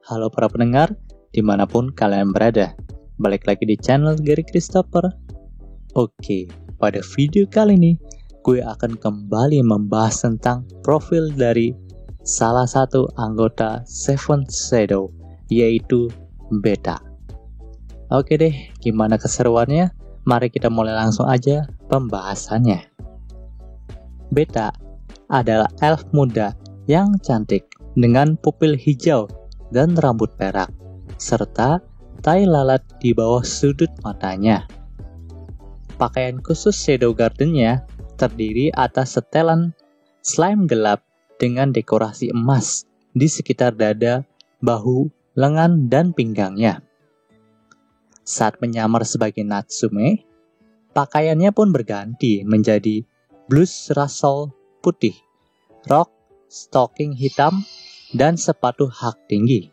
Halo para pendengar, dimanapun kalian berada. Balik lagi di channel Gary Christopher. Oke, pada video kali ini, gue akan kembali membahas tentang profil dari salah satu anggota Seven Shadow, yaitu Beta. Oke deh, gimana keseruannya? Mari kita mulai langsung aja pembahasannya. Beta adalah elf muda yang cantik dengan pupil hijau dan rambut perak, serta tai lalat di bawah sudut matanya. Pakaian khusus Shadow Garden-nya terdiri atas setelan slime gelap dengan dekorasi emas di sekitar dada, bahu, lengan, dan pinggangnya. Saat menyamar sebagai Natsume, pakaiannya pun berganti menjadi blus rasol putih, rok, stocking hitam, dan sepatu hak tinggi.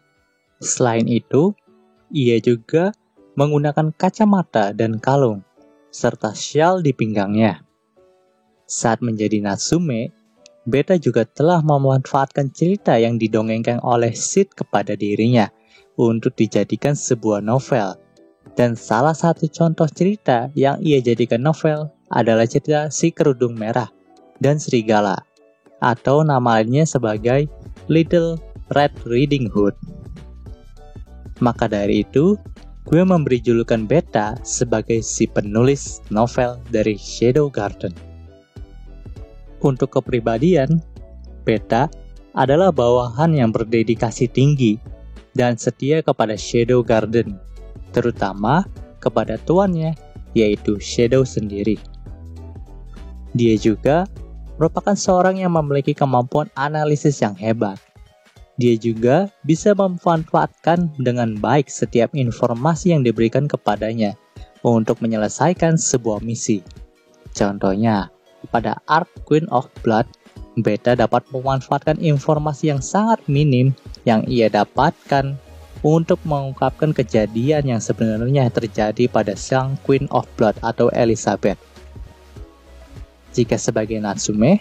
Selain itu, ia juga menggunakan kacamata dan kalung, serta syal di pinggangnya. Saat menjadi Natsume, Beta juga telah memanfaatkan cerita yang didongengkan oleh Sid kepada dirinya untuk dijadikan sebuah novel. Dan salah satu contoh cerita yang ia jadikan novel adalah cerita Si Kerudung Merah dan Serigala, atau nama lainnya sebagai Little Red Riding Hood. Maka dari itu, gue memberi julukan Beta sebagai si penulis novel dari Shadow Garden. Untuk kepribadian, Beta adalah bawahan yang berdedikasi tinggi dan setia kepada Shadow Garden, terutama kepada tuannya, yaitu Shadow sendiri. Dia juga merupakan seorang yang memiliki kemampuan analisis yang hebat. Dia juga bisa memanfaatkan dengan baik setiap informasi yang diberikan kepadanya untuk menyelesaikan sebuah misi. Contohnya, pada arc Queen of Blood, Beta dapat memanfaatkan informasi yang sangat minim yang ia dapatkan untuk mengungkapkan kejadian yang sebenarnya terjadi pada sang Queen of Blood atau Elizabeth. Jika sebagai Natsume,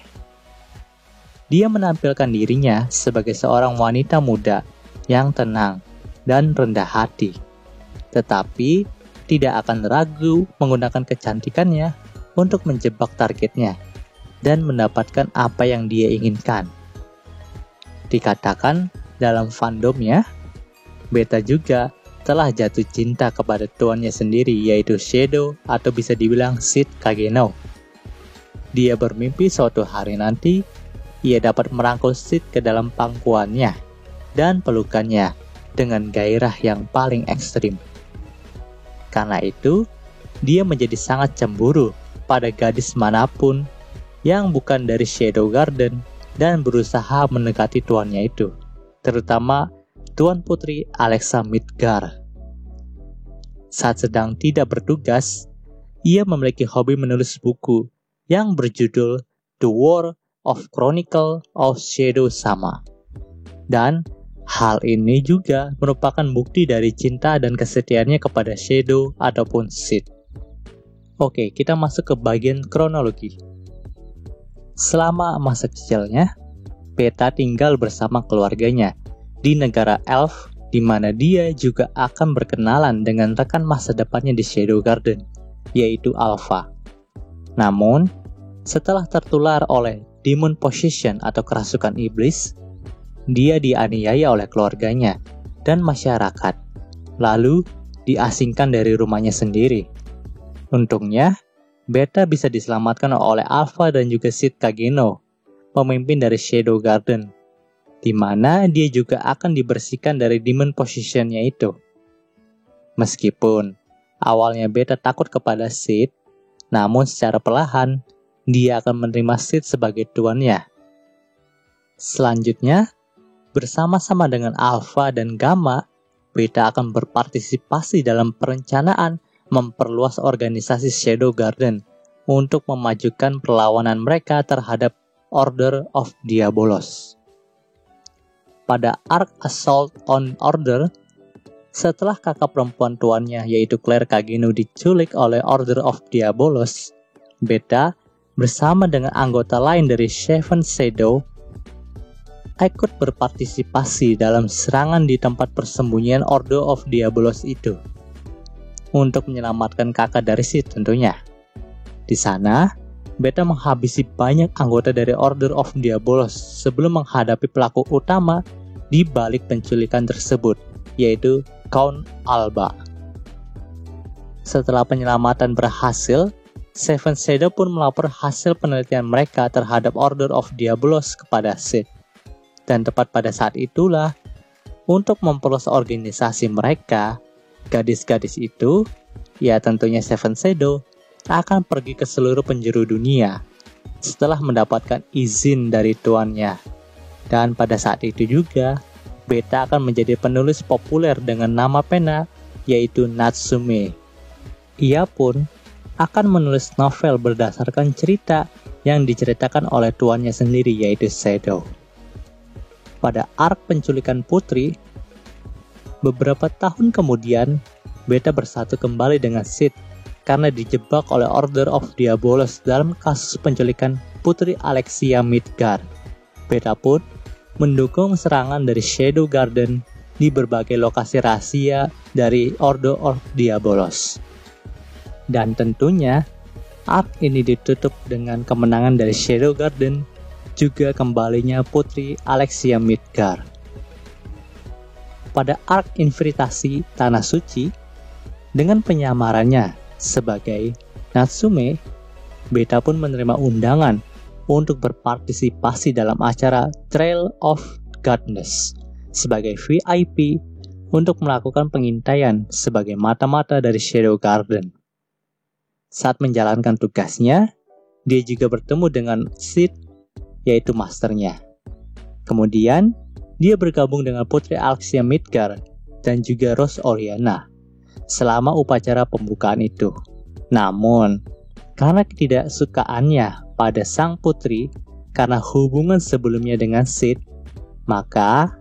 dia menampilkan dirinya sebagai seorang wanita muda yang tenang dan rendah hati, tetapi tidak akan ragu menggunakan kecantikannya untuk menjebak targetnya dan mendapatkan apa yang dia inginkan. Dikatakan dalam fandomnya, Beta juga telah jatuh cinta kepada tuannya sendiri, yaitu Shadow atau bisa dibilang Sid Kageno. Dia bermimpi suatu hari nanti, ia dapat merangkul Sid ke dalam pangkuannya dan pelukannya dengan gairah yang paling ekstrim. Karena itu, dia menjadi sangat cemburu pada gadis manapun yang bukan dari Shadow Garden dan berusaha mendekati tuannya itu, terutama Tuan Putri Alexa Midgar. Saat sedang tidak bertugas, ia memiliki hobi menulis buku yang berjudul The War of Chronicle of Shadow Sama. Dan hal ini juga merupakan bukti dari cinta dan kesetiaannya kepada Shadow ataupun Sid. Oke, kita masuk ke bagian kronologi. Selama masa kecilnya, Beta tinggal bersama keluarganya di negara elf, di mana dia juga akan berkenalan dengan rekan masa depannya di Shadow Garden, yaitu Alpha. Namun, setelah tertular oleh Demon Possession atau kerasukan iblis, dia dianiaya oleh keluarganya dan masyarakat, lalu diasingkan dari rumahnya sendiri. Untungnya, Beta bisa diselamatkan oleh Alpha dan juga Sid Kageno, pemimpin dari Shadow Garden, di mana dia juga akan dibersihkan dari Demon Possession-nya itu. Meskipun awalnya Beta takut kepada Sid, namun secara perlahan, dia akan menerima Sid sebagai tuannya. Selanjutnya, bersama-sama dengan Alpha dan Gamma, Beta akan berpartisipasi dalam perencanaan memperluas organisasi Shadow Garden untuk memajukan perlawanan mereka terhadap Order of Diabolos. Pada arc Assault on Order, setelah kakak perempuan tuannya yaitu Claire Kageno diculik oleh Order of Diabolos, Beta bersama dengan anggota lain dari Seven Shadow ikut berpartisipasi dalam serangan di tempat persembunyian Order of Diabolos itu untuk menyelamatkan kakak dari Sid tentunya. Di sana, Beta menghabisi banyak anggota dari Order of Diabolos sebelum menghadapi pelaku utama di balik penculikan tersebut, yaitu Count Alba. Setelah penyelamatan berhasil, Seven Shadow pun melapor hasil penelitian mereka terhadap Order of Diabolos kepada Sid. Dan tepat pada saat itulah, untuk memperluas organisasi mereka, gadis-gadis itu, ya tentunya Seven Shadow, akan pergi ke seluruh penjuru dunia setelah mendapatkan izin dari tuannya. Dan pada saat itu juga, Beta akan menjadi penulis populer dengan nama pena, yaitu Natsume. Ia pun akan menulis novel berdasarkan cerita yang diceritakan oleh tuannya sendiri, yaitu Shadow. Pada arc penculikan putri, beberapa tahun kemudian, Beta bersatu kembali dengan Sid karena dijebak oleh Order of Diabolos dalam kasus penculikan Putri Alexia Midgar. Beta pun mendukung serangan dari Shadow Garden di berbagai lokasi rahasia dari Order of Diabolos. Dan tentunya, arc ini ditutup dengan kemenangan dari Shadow Garden, juga kembalinya Putri Alexia Midgar. Pada arc Invitation Tanah Suci, dengan penyamarannya sebagai Natsume, Beta pun menerima undangan untuk berpartisipasi dalam acara Trail of Godness sebagai VIP untuk melakukan pengintaian sebagai mata-mata dari Shadow Garden. Saat menjalankan tugasnya, dia juga bertemu dengan Sid, yaitu masternya. Kemudian, dia bergabung dengan Putri Alexia Midgar dan juga Rose Oriana selama upacara pembukaan itu. Namun, karena ketidaksukaannya pada sang putri karena hubungan sebelumnya dengan Sid, maka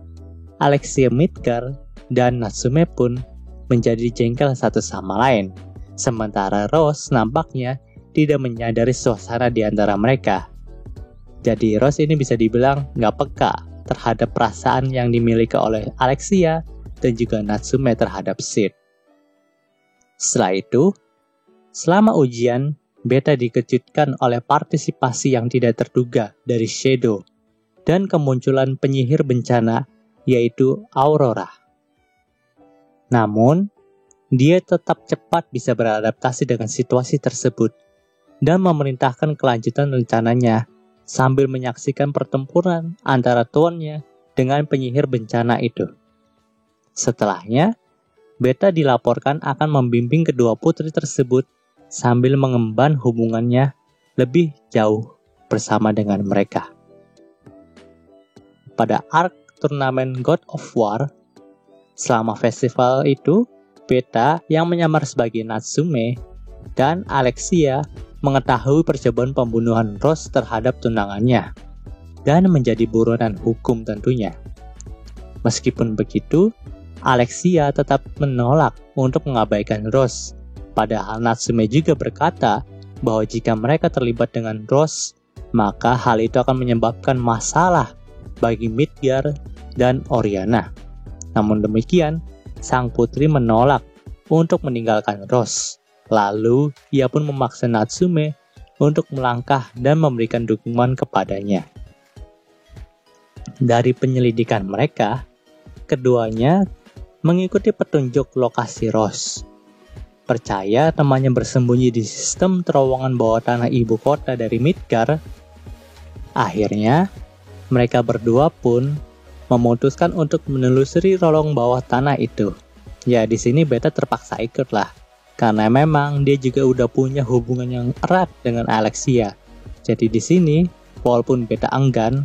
Alexia Midgar dan Natsume pun menjadi jengkel satu sama lain. Sementara Rose nampaknya tidak menyadari suasana di antara mereka. Jadi Rose ini bisa dibilang nggak peka terhadap perasaan yang dimiliki oleh Alexia dan juga Natsume terhadap Sid. Setelah itu, selama ujian, Beta dikejutkan oleh partisipasi yang tidak terduga dari Shadow dan kemunculan penyihir bencana, yaitu Aurora. Namun, dia tetap cepat bisa beradaptasi dengan situasi tersebut dan memerintahkan kelanjutan rencananya sambil menyaksikan pertempuran antara tuannya dengan penyihir bencana itu. Setelahnya, Beta dilaporkan akan membimbing kedua putri tersebut sambil mengemban hubungannya lebih jauh bersama dengan mereka. Pada arc turnamen God of War, selama festival itu, Beta yang menyamar sebagai Natsume dan Alexia mengetahui percobaan pembunuhan Rose terhadap tunangannya dan menjadi buronan hukum tentunya. Meskipun begitu, Alexia tetap menolak untuk mengabaikan Rose. Padahal Natsume juga berkata bahwa jika mereka terlibat dengan Rose, maka hal itu akan menyebabkan masalah bagi Midgar dan Oriana. Namun demikian, sang putri menolak untuk meninggalkan Rose. Lalu, ia pun memaksa Natsume untuk melangkah dan memberikan dukungan kepadanya. Dari penyelidikan mereka, keduanya mengikuti petunjuk lokasi Rose. Percaya temannya bersembunyi di sistem terowongan bawah tanah ibu kota dari Midgar. Akhirnya, mereka berdua pun memutuskan untuk menelusuri relung bawah tanah itu. Ya, di sini Beta terpaksa ikut lah, karena memang dia juga udah punya hubungan yang erat dengan Alexia. Jadi di sini, walaupun Beta enggan,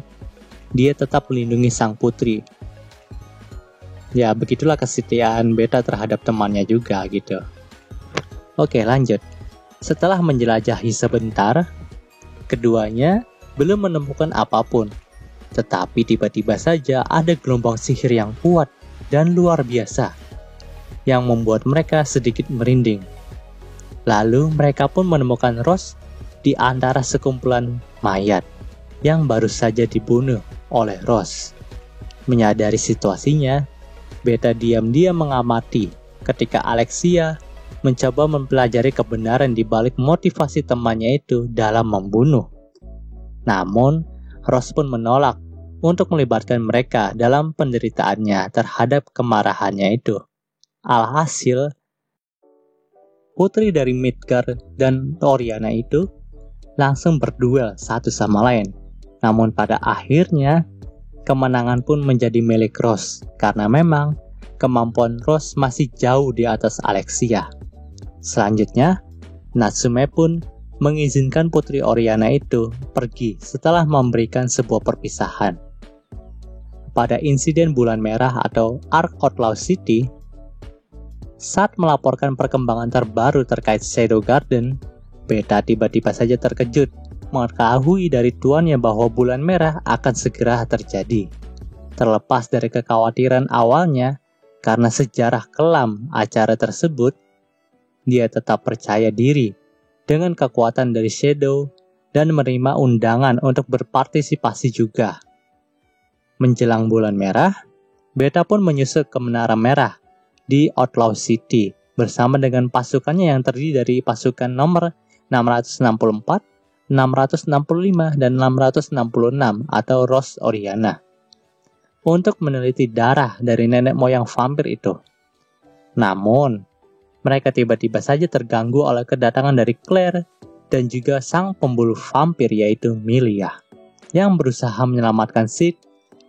dia tetap melindungi sang putri. Ya, begitulah kesetiaan Beta terhadap temannya juga gitu. Oke, lanjut. Setelah menjelajahi sebentar, keduanya belum menemukan apapun. Tetapi tiba-tiba saja ada gelombang sihir yang kuat dan luar biasa, yang membuat mereka sedikit merinding. Lalu mereka pun menemukan Rose di antara sekumpulan mayat yang baru saja dibunuh oleh Rose. Menyadari situasinya, Beta diam-diam mengamati ketika Alexia mencoba mempelajari kebenaran di balik motivasi temannya itu dalam membunuh. Namun, Rose pun menolak untuk melibatkan mereka dalam penderitaannya terhadap kemarahannya itu. Alhasil, putri dari Midgard dan Oriana itu langsung berduel satu sama lain. Namun pada akhirnya, kemenangan pun menjadi milik Rose karena memang kemampuan Rose masih jauh di atas Alexia. Selanjutnya, Natsume pun mengizinkan putri Oriana itu pergi setelah memberikan sebuah perpisahan. Pada insiden bulan merah atau Arc Outlaw City, saat melaporkan perkembangan terbaru terkait Shadow Garden, Beta tiba-tiba saja terkejut mengetahui dari tuannya bahwa bulan merah akan segera terjadi. Terlepas dari kekhawatiran awalnya karena sejarah kelam acara tersebut, dia tetap percaya diri dengan kekuatan dari Shadow dan menerima undangan untuk berpartisipasi juga. Menjelang bulan merah, Beta pun menyusul ke Menara Merah di Outlaw City bersama dengan pasukannya yang terdiri dari pasukan nomor 664, 665, dan 666 atau Rose Oriana untuk meneliti darah dari nenek moyang vampir itu. Namun, mereka tiba-tiba saja terganggu oleh kedatangan dari Claire dan juga sang pemburu vampir yaitu Milia yang berusaha menyelamatkan Sid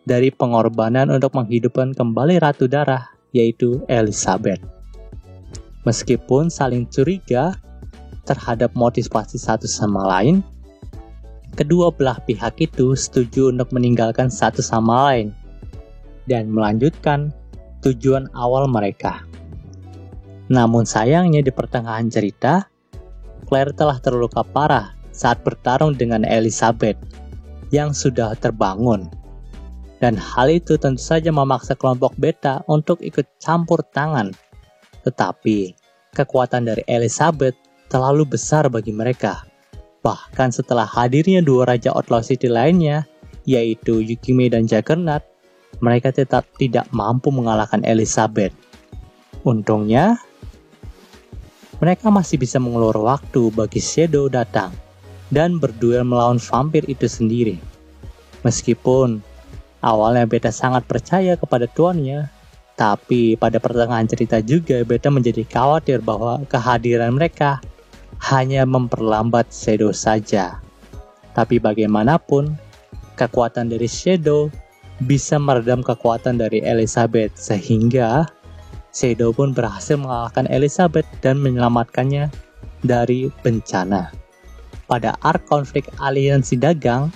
dari pengorbanan untuk menghidupkan kembali Ratu Darah yaitu Elizabeth. Meskipun saling curiga terhadap motivasi satu sama lain, kedua belah pihak itu setuju untuk meninggalkan satu sama lain dan melanjutkan tujuan awal mereka. Namun sayangnya di pertengahan cerita, Claire telah terluka parah saat bertarung dengan Elizabeth yang sudah terbangun. Dan hal itu tentu saja memaksa kelompok Beta untuk ikut campur tangan. Tetapi, kekuatan dari Elizabeth terlalu besar bagi mereka. Bahkan setelah hadirnya dua Raja Outlaw City lainnya, yaitu Yukime dan Juggernaut, mereka tetap tidak mampu mengalahkan Elizabeth. Untungnya, mereka masih bisa mengulur waktu bagi Shadow datang dan berduel melawan vampir itu sendiri. Meskipun awalnya Beta sangat percaya kepada tuannya, tapi pada pertengahan cerita juga Beta menjadi khawatir bahwa kehadiran mereka hanya memperlambat Shadow saja. Tapi bagaimanapun, kekuatan dari Shadow bisa meredam kekuatan dari Elizabeth sehingga Shadow pun berhasil mengalahkan Elizabeth dan menyelamatkannya dari bencana. Pada arc konflik aliansi dagang,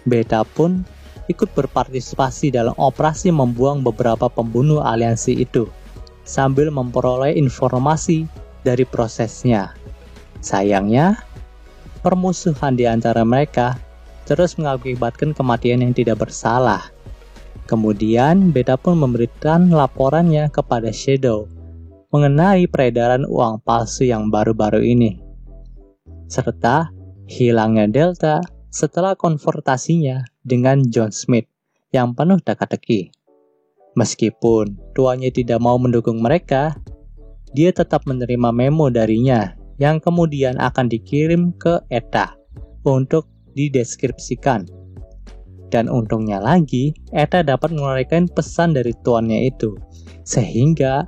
Beta pun ikut berpartisipasi dalam operasi membuang beberapa pembunuh aliansi itu, sambil memperoleh informasi dari prosesnya. Sayangnya, permusuhan di antara mereka terus mengakibatkan kematian yang tidak bersalah. Kemudian, Beta pun memberikan laporannya kepada Shadow mengenai peredaran uang palsu yang baru-baru ini, serta hilangnya Delta setelah konfrontasinya dengan John Smith yang penuh teka-teki. Meskipun tuannya tidak mau mendukung mereka, dia tetap menerima memo darinya yang kemudian akan dikirim ke Eta untuk dideskripsikan. Dan untungnya lagi, Eta dapat menguraikan pesan dari tuannya itu, sehingga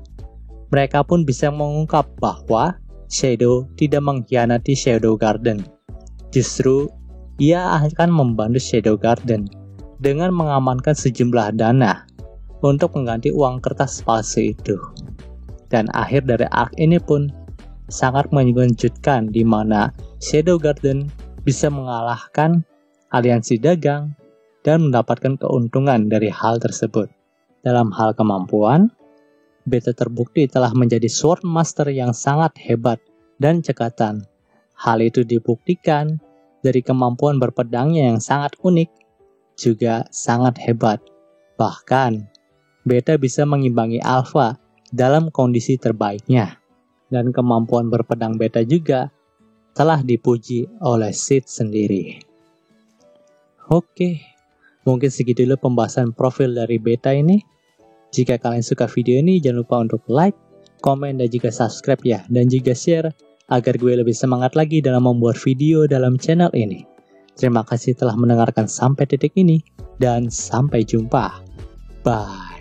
mereka pun bisa mengungkap bahwa Shadow tidak mengkhianati Shadow Garden. Justru, ia akan membantu Shadow Garden dengan mengamankan sejumlah dana untuk mengganti uang kertas palsu itu. Dan akhir dari arc ini pun sangat mengejutkan di mana Shadow Garden bisa mengalahkan aliansi dagang dan mendapatkan keuntungan dari hal tersebut. Dalam hal kemampuan, Beta terbukti telah menjadi Sword Master yang sangat hebat dan cekatan. Hal itu dibuktikan dari kemampuan berpedangnya yang sangat unik, juga sangat hebat. Bahkan, Beta bisa mengimbangi Alpha dalam kondisi terbaiknya. Dan kemampuan berpedang Beta juga telah dipuji oleh Sid sendiri. Oke, Mungkin segitu dulu pembahasan profil dari beta ini. Jika kalian suka video ini, jangan lupa untuk like, komen, dan juga subscribe ya. Dan juga share, agar gue lebih semangat lagi dalam membuat video dalam channel ini. Terima kasih telah mendengarkan sampai titik ini, dan sampai jumpa. Bye.